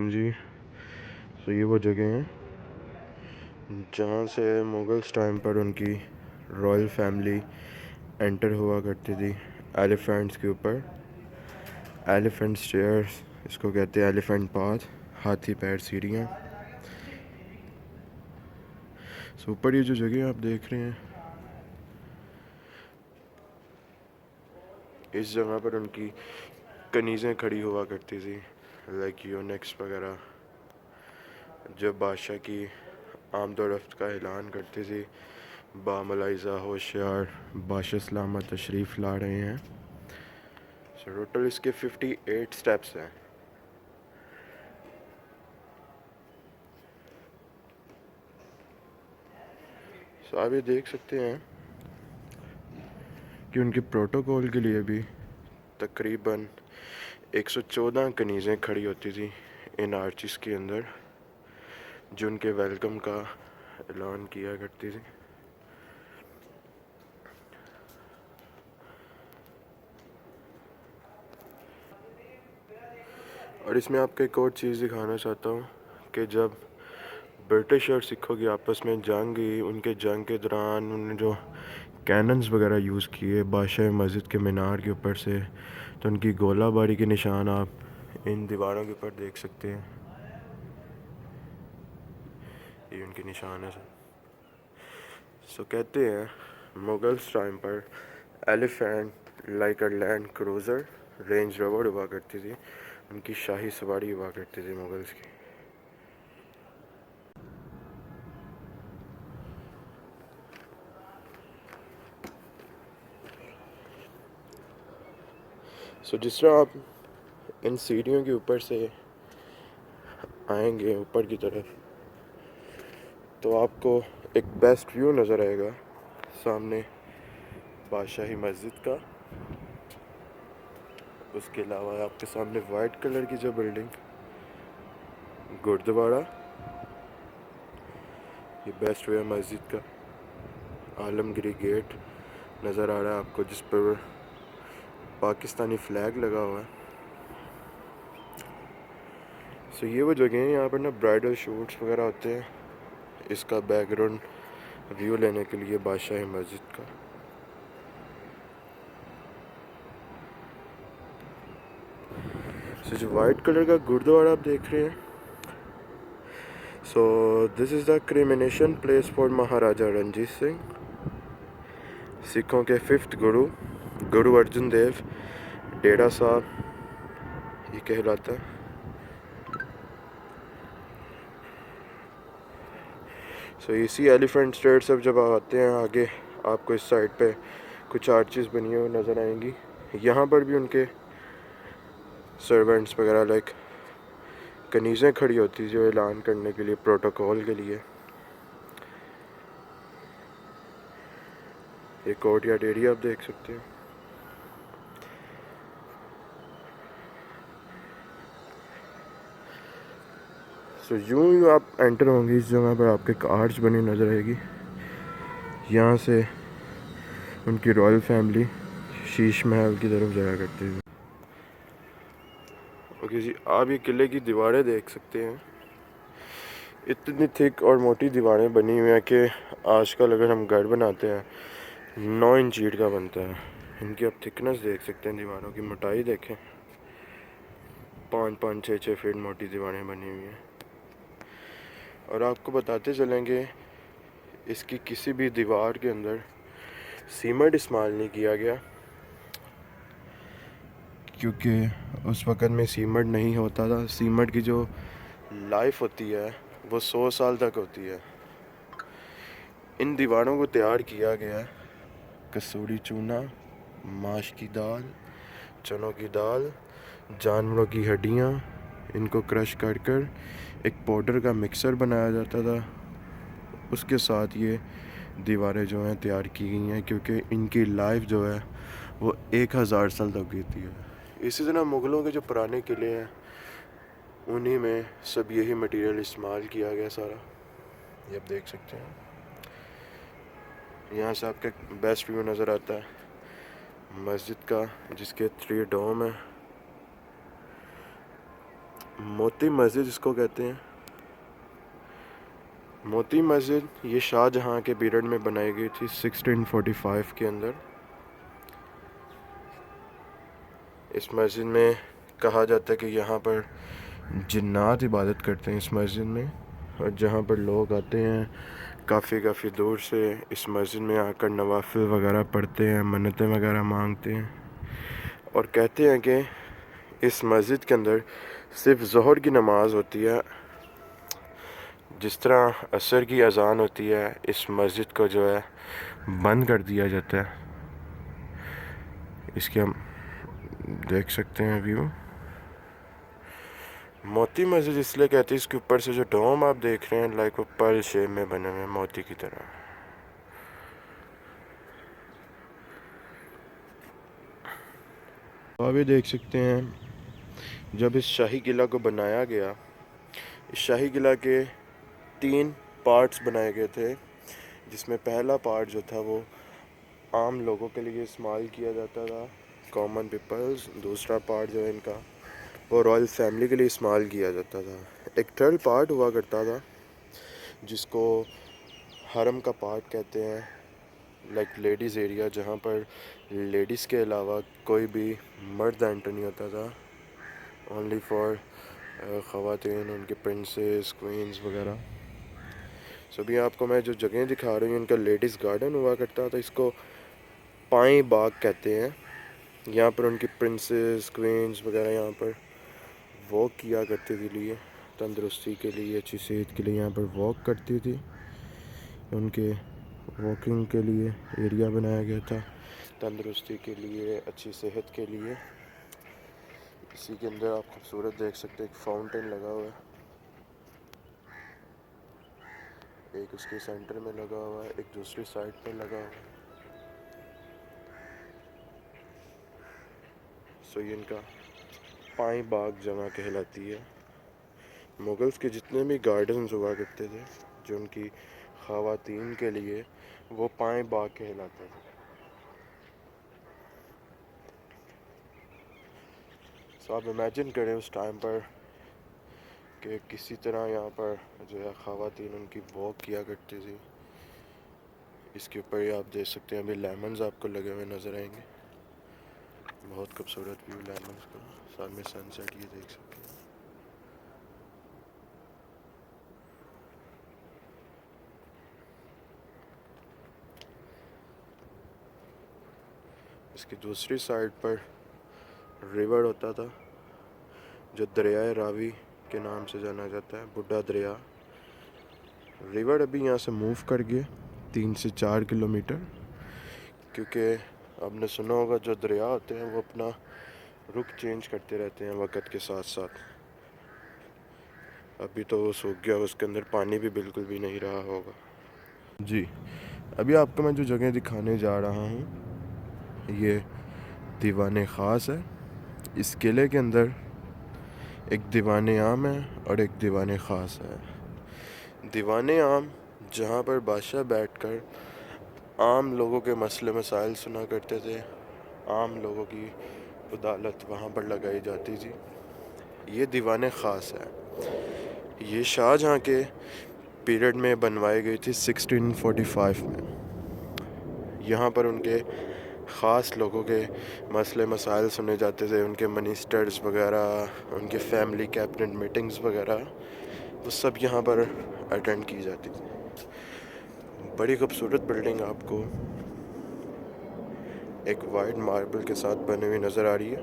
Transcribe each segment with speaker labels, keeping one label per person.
Speaker 1: वालेकुम जी। तो ये वो जगह हैं जहाँ से मुगल्स टाइम पर उनकी रॉयल फैमिली एंटर हुआ करती थी एलिफेंट्स के ऊपर। एलिफेंट स्टेयर्स इसको कहते हैं, एलिफेंट पाथ, हाथी पैर सीढ़ियाँ। सो ऊपर ये जो जगह आप देख रहे हैं, इस जगह पर उनकी कनीज़ें खड़ी हुआ करती थी, लाइक यूनिक्स वगैरह। जब बादशाह की आमदोरफ्त का ऐलान करती थी, बामलाइजा होशियार बादशाह सलामत तशरीफ़ ला रहे हैं। सो टोटल इसके 58 स्टेप्स हैं। सो आप ये देख सकते हैं कि उनके प्रोटोकॉल के लिए भी तकरीबन 114 कनीज़ें खड़ी होती थी इन आर्चिस के अंदर, जो उनके वेलकम का ऐलान किया करती थी। और इसमें आपको एक और चीज़ दिखाना चाहता हूँ कि जब ब्रिटिश और सिखों की आपस में जंग हुई, उनके जंग के दौरान उन्होंने जो कैनन्स वगैरह यूज़ किए बादशाह मस्जिद के मीनार के ऊपर से, तो उनकी गोलाबारी के निशान आप इन दीवारों के ऊपर देख सकते हैं। ये उनके निशान है। सो कहते हैं मुगल्स टाइम पर elephant like a land cruiser range rover हुआ करती थी, उनकी शाही सवारी हुआ करती थी मुगल्स की। सो जिस तरह आप इन सीढ़ियों के ऊपर से आएंगे ऊपर की तरफ, तो आपको एक बेस्ट व्यू नज़र आएगा सामने बादशाही मस्जिद का। उसके अलावा आपके सामने वाइट कलर की जो बिल्डिंग गुरुद्वारा, ये बेस्ट व्यू है मस्जिद का। आलमगिरी गेट नज़र आ रहा है आपको, जिस पर पाकिस्तानी फ्लैग लगा हुआ है। सो ये वो जगह है, यहाँ पर ना ब्राइडल शूट्स वगैरह होते हैं। इसका बैकग्राउंड व्यू लेने के लिए बादशाही मस्जिद का। सो जो वाइट कलर का गुरुद्वारा आप देख रहे हैं, so this is the cremation place for Maharaja Ranjit Singh, सिखों के 5th गुरु, गुरु अर्जुन देव। डेरा साहब ये कहलाता है। सो इसी एलिफेंट स्टेट से जब आप आते हैं आगे, आपको इस साइड पे कुछ आर्चेस बनी हुई नज़र आएंगी। यहाँ पर भी उनके सर्वेंट्स वगैरह लाइक कनीज़ें खड़ी होती जो ऐलान करने के लिए, प्रोटोकॉल के लिए। एक कोर्टयार्ड एरिया आप देख सकते हैं। सो यूँ आप एंटर होंगे इस जगह पर, आपके एक आर्च बनी नज़र आएगी। यहाँ से उनकी रॉयल फैमिली शीश महल की तरफ जाया करती थी। ओके जी, आप ये किले की दीवारें देख सकते हैं। इतनी थिक और मोटी दीवारें बनी हुई हैं कि आजकल अगर हम घर बनाते हैं 9 इंच ईंट का बनता है। इनकी आप थिकनेस देख सकते हैं, दीवारों की मोटाई देखें, 5-5, 6-6 फीट मोटी दीवारें बनी हुई हैं। और आपको बताते चलेंगे, इसकी किसी भी दीवार के अंदर सीमेंट इस्तेमाल नहीं किया गया, क्योंकि उस वक़्त में सीमेंट नहीं होता था। सीमेंट की जो लाइफ होती है वो 100 साल तक होती है। इन दीवारों को तैयार किया गया है कसूरी चूना, माश की दाल, चनों की दाल, जानवरों की हड्डियाँ, इनको क्रश कर कर एक पाउडर का मिक्सर बनाया जाता था। उसके साथ ये दीवारें जो हैं तैयार की गई हैं, क्योंकि इनकी लाइफ जो है वो 1000 साल तक बीती है। इसी तरह मुग़लों के जो पुराने किले हैं, उन्हीं में सब यही मटेरियल इस्तेमाल किया गया सारा। ये आप देख सकते हैं। यहाँ से आपका बेस्ट व्यू नज़र आता है मस्जिद का, जिसके 3 डोम है। मोती मस्जिद जिसको कहते हैं, मोती मस्जिद ये शाहजहाँ के पीरियड में बनाई गई थी 1645 के अंदर। इस मस्जिद में कहा जाता है कि यहाँ पर जिन्नात इबादत करते हैं इस मस्जिद में, और जहाँ पर लोग आते हैं काफ़ी दूर से इस मस्जिद में आकर नवाफिल वगैरह पढ़ते हैं, मन्नतें वगैरह मांगते हैं, और कहते हैं कि इस मस्जिद के अंदर सिर्फ ज़ोहर की नमाज़ होती है। जिस तरह असर की अज़ान होती है, इस मस्जिद को जो है बंद कर दिया जाता है। इसके हम देख सकते हैं व्यू। मोती मस्जिद इसलिए कहते हैं, इसके ऊपर से जो डोम आप देख रहे हैं लाइक वो पर्ल शेप में बने हुए हैं मोती की तरह। आप भी देख सकते हैं जब इस शाही किला को बनाया गया, इस शाही किला के 3 पार्ट्स बनाए गए थे, जिसमें पहला पार्ट जो था वो आम लोगों के लिए इस्तेमाल किया जाता था, कॉमन पीपल्स। दूसरा पार्ट जो है इनका वो रॉयल फैमिली के लिए इस्तेमाल किया जाता था। एक थर्ड पार्ट हुआ करता था जिसको हरम का पार्ट कहते हैं, लाइक लेडीज़ एरिया, जहाँ पर लेडीज़ के अलावा कोई भी मर्द एंटर नहीं होता था, ओनली फॉर ख़वातीन, उनके प्रिंसेस, क्वींस वगैरह। सो अभी आपको मैं जो जगह दिखा रही हूँ इनका लेडीज़ गार्डन हुआ करता था, इसको पाई बाग कहते हैं। यहाँ पर उनकी प्रिंसेस, क्वींस वगैरह यहाँ पर वॉक किया करती थी, लिए तंदुरुस्ती के लिए, अच्छी सेहत के लिए यहाँ पर वॉक करती थी। उनके वॉकिंग के लिए एरिया बनाया गया था, तंदुरुस्ती के लिए, अच्छी सेहत के लिए। इसी के अंदर आप खूबसूरत देख सकते हैं एक फाउंटेन लगा हुआ है, एक उसके सेंटर में लगा हुआ है, एक दूसरी साइड पर लगा हुआ है। सो ये इनका पाई बाग जगह कहलाती है। मुगल्स के जितने भी गार्डन्स हुआ करते थे जो उनकी ख़वातीन के लिए, वो पाई बाग कहलाते थे। सो आप इमेजिन करें उस टाइम पर कि किसी तरह यहाँ पर जो है ख़वातीन उनकी वॉक किया करती थी। इसके ऊपर ही आप देख सकते हैं अभी लेमन्स आपको लगे हुए नज़र आएंगे, बहुत खूबसूरत व्यू लेमन्स का, सामने सनसेट ये देख सकते हैं। इसकी दूसरी साइड पर रिवर होता था जो दरियाए रावी के नाम से जाना जाता है, बुढ़ा दरिया। रिवर अभी यहाँ से मूव कर गए 3 से 4 किलोमीटर, क्योंकि आपने सुना होगा जो दरिया होते हैं वो अपना रुख चेंज करते रहते हैं वक्त के साथ साथ। अभी तो वो सूख गया, उसके अंदर पानी भी बिल्कुल भी नहीं रहा होगा। जी, अभी आपको मैं जो जगह दिखाने जा रहा हूँ ये दीवान ख़ास है। इस किले के अंदर एक दीवान आम है और एक दीवान ख़ास है। दीवान आम जहाँ पर बादशाह बैठकर आम लोगों के मसले मसाइल सुना करते थे, आम लोगों की अदालत वहाँ पर लगाई जाती थी। ये दीवान ख़ास है, ये शाहजहाँ के पीरियड में बनवाई गई थी 1645 में। यहाँ पर उनके ख़ास लोगों के मसले मसाइल सुने जाते थे, उनके मिनिस्टर्स वगैरह, उनके फैमिली कैबिनेट मीटिंग्स वगैरह, वो सब यहाँ पर अटेंड की जाती थी। बड़ी खूबसूरत बिल्डिंग आपको एक वाइट मार्बल के साथ बनी हुई नज़र आ रही है।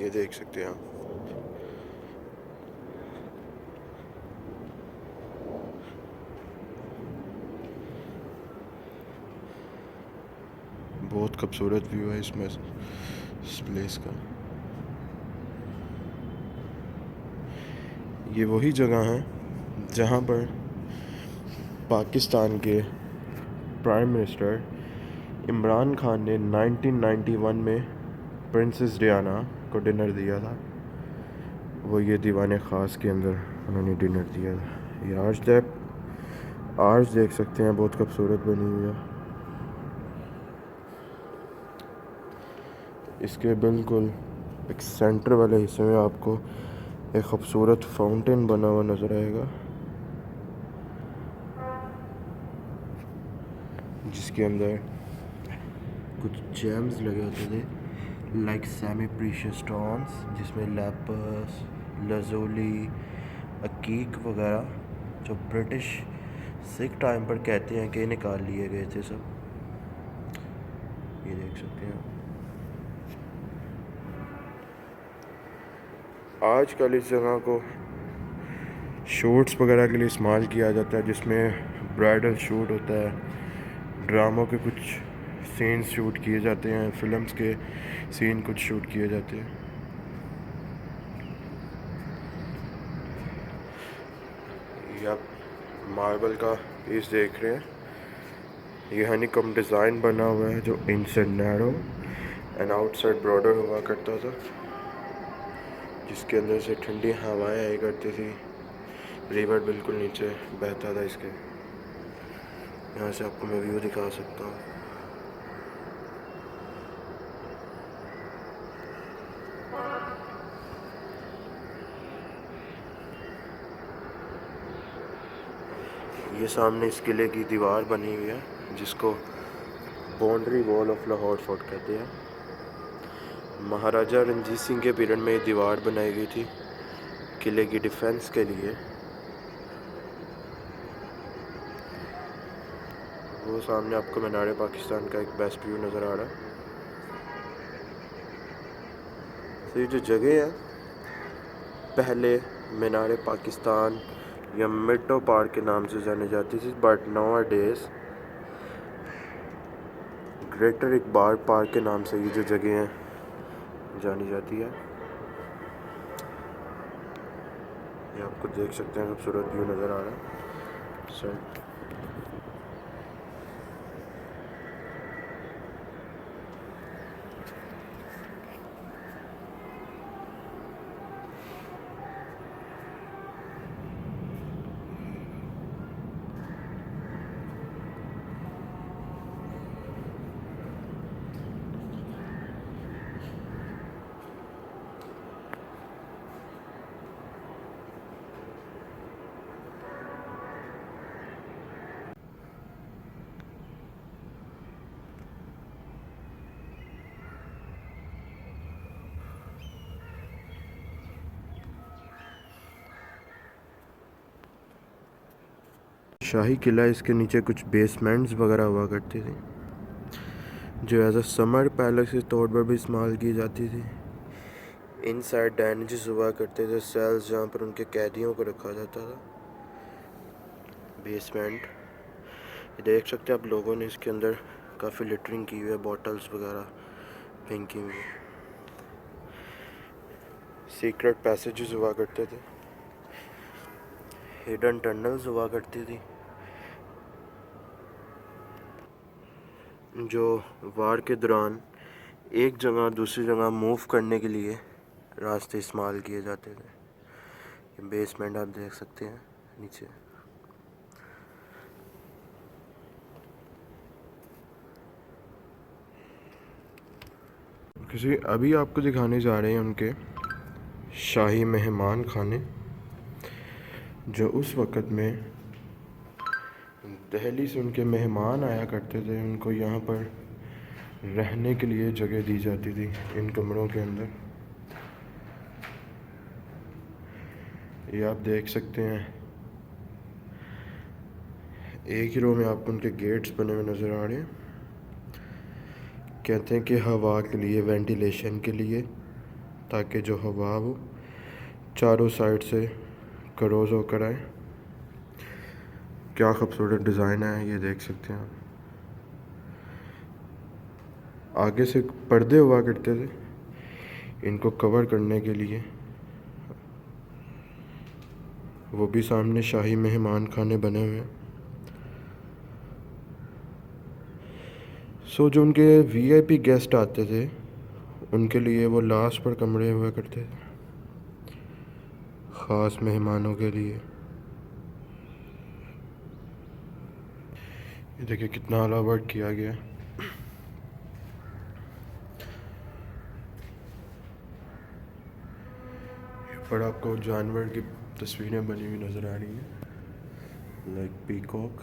Speaker 1: ये देख सकते हैं आप। बहुत खूबसूरत व्यू है इसमें इस प्लेस का। ये वही जगह है जहाँ पर पाकिस्तान के प्राइम मिनिस्टर इमरान खान ने 1991 में प्रिंसेस डियाना को डिनर दिया था। वो ये दीवान ख़ास के अंदर उन्होंने डिनर दिया था। ये आर्च देख सकते हैं, बहुत खूबसूरत बनी हुई है। इसके बिल्कुल एक सेंटर वाले हिस्से में आपको एक खूबसूरत फाउंटेन बना हुआ नज़र आएगा, जिसके अंदर कुछ जेम्स लगे होते थे लाइक सेमी प्रीशियस स्टोन्स, जिसमें लैपस, लजोली, अकीक वगैरह जो ब्रिटिश सिख टाइम पर कहते हैं कि निकाल लिए गए थे सब। ये देख सकते हैं आजकल इस जगह को शूट्स वगैरह के लिए इस्तेमाल किया जाता है, जिसमें ब्राइडल शूट होता है, ड्रामों के कुछ सीन्स शूट किए जाते हैं, फिल्म्स के सीन कुछ शूट किए जाते हैं। ये आप मार्बल का पीस देख रहे हैं, ये हनीकॉम डिज़ाइन बना हुआ है जो inside narrow and outside broader हुआ करता था, जिसके अंदर से ठंडी हवाएं आया करती थी। रिवर बिल्कुल नीचे बहता था इसके, यहाँ से आपको मैं व्यू दिखा सकता हूँ। ये सामने इस किले की दीवार बनी हुई है, जिसको boundary wall of Lahore fort कहते हैं। महाराजा रणजीत सिंह के पीरियड में ये दीवार बनाई गई थी किले की डिफेंस के लिए। वो सामने आपको मीनार पाकिस्तान का एक बेस्ट व्यू नज़र आ रहा है। तो ये जो जगह है पहले मीनार पाकिस्तान या मिट्टो पार्क के नाम से जानी जाती थी, but now days greater Iqbal park के नाम से ये जो जगह है जानी जाती है। ये आपको देख सकते हैं खूबसूरत व्यू नज़र आ रहा है सर। शाही किला, इसके नीचे कुछ बेसमेंट्स वगैरह हुआ करती थी जो एज अ समर पैलेस के तौर पर भी इस्तेमाल की जाती थी। इनसाइड डायनेजेस हुआ करते थे, सेल्स जहाँ पर उनके कैदियों को रखा जाता था। बेसमेंट देख सकते हैं आप, लोगों ने इसके अंदर काफ़ी लिटरिंग की हुई है, बॉटल्स वगैरह फेंकी हुई है। सीक्रेट पैसेजेस हुआ करते थे, हिडन टनल्स हुआ करती थी जो वार के दौरान एक जगह दूसरी जगह मूव करने के लिए रास्ते इस्तेमाल किए जाते थे। बेसमेंट आप देख सकते हैं नीचे। किसी अभी आपको दिखाने जा रहे हैं उनके शाही मेहमान खाने, जो उस वक़्त में दिल्ली से उनके मेहमान आया करते थे, उनको यहाँ पर रहने के लिए जगह दी जाती थी इन कमरों के अंदर। ये आप देख सकते हैं, एक ही रो में आपको उनके गेट्स बने हुए नज़र आ रहे हैं। कहते हैं कि हवा के लिए, वेंटिलेशन के लिए, ताकि जो हवा वो चारों साइड से क्रोज होकर आए। क्या खूबसूरत डिज़ाइन है, ये देख सकते हैं आप। आगे से पर्दे हुआ करते थे इनको कवर करने के लिए, वो भी सामने शाही मेहमान खाने बने हुए हैं। सो जो उनके वीआईपी गेस्ट आते थे उनके लिए वो लास्ट पर कमरे हुआ करते थे, ख़ास मेहमानों के लिए। ये देखिए कितना आला वर्क किया गया है। पर आपको जानवर की तस्वीरें बनी हुई नज़र आ रही हैं, लाइक पीकॉक।